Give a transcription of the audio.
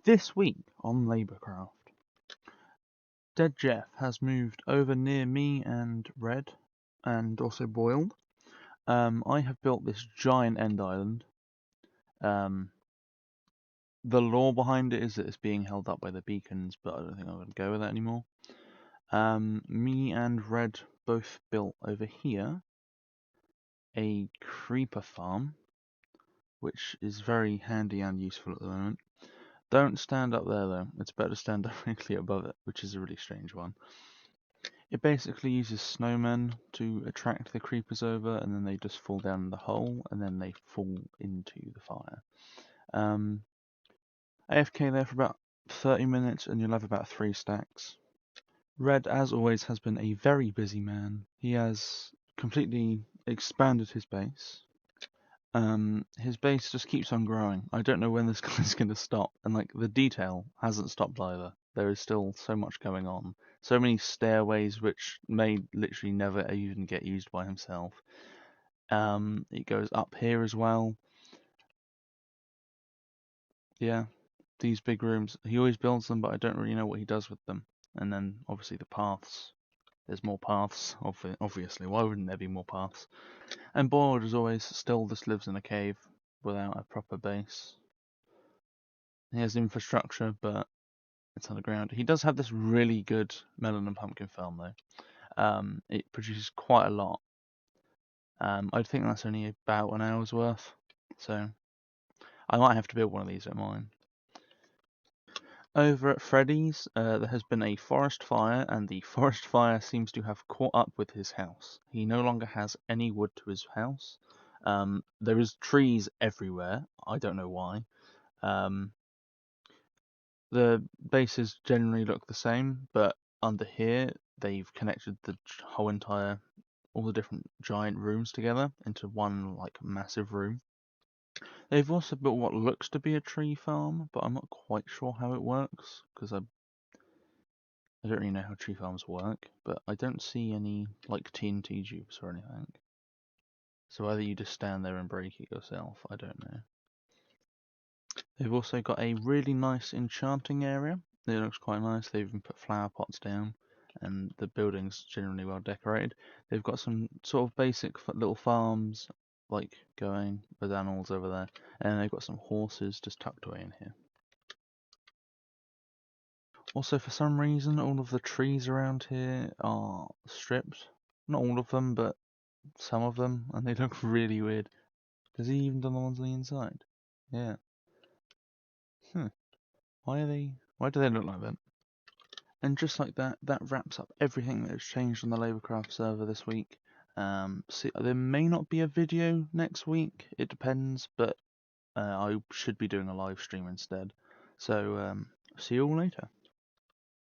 This week on Labourcraft, Dead Jeff has moved over near me and Red, and also Boiled. I have built this giant end island. Um, the lore behind it is that it's being held up by the beacons, but I don't think I'm going to go with that anymore. Me and Red both built over here a creeper farm, which is very handy and useful at the moment. Don't stand up there though, it's better to stand directly above it, which is a really strange one. It basically uses snowmen to attract the creepers over, and then they just fall down the hole, and then they fall into the fire. AFK there for about 30 minutes, and you'll have about 3 stacks. Red, as always, has been a very busy man. He has completely expanded his base. His base just keeps on growing. I don't know when this guy's going to stop, and like the detail hasn't stopped either. There is still so much going on. So many stairways which may literally never even get used by himself. It goes up here as well. Yeah, these big rooms. He always builds them, but I don't really know what he does with them. And then obviously the paths. There's more paths, obviously. Why wouldn't there be more paths? And Boiled, as always, still just lives in a cave without a proper base. He has infrastructure, but it's underground. He does have this really good melon and pumpkin farm, though. It produces quite a lot. I think that's only about an hour's worth, so I might have to build one of these at mine. Over at Freddy's, there has been a forest fire, and the forest fire seems to have caught up with his house. He no longer has any wood to his house. There is trees everywhere. I don't know why. The bases generally look the same, but under here they've connected the whole all the different giant rooms together into one like massive room. They've also built what looks to be a tree farm, but I'm not quite sure how it works because I don't really know how tree farms work. But I don't see any like TNT tubes or anything. So whether you just stand there and break it yourself, I don't know. They've also got a really nice enchanting area. It looks quite nice. They've even put flower pots down, and the building's generally well decorated. They've got some sort of basic little farms, like going with animals over there, and they've got some horses just tucked away in here. Also, for some reason, all of the trees around here are stripped. Not all of them, but some of them, and they look really weird. Has he even done the ones on the inside? Yeah. Why do they look like that? And just like that, that wraps up everything that has changed on the Labourcraft server this week. There may not be a video next week, it depends, but I should be doing a live stream instead. So, see you all later.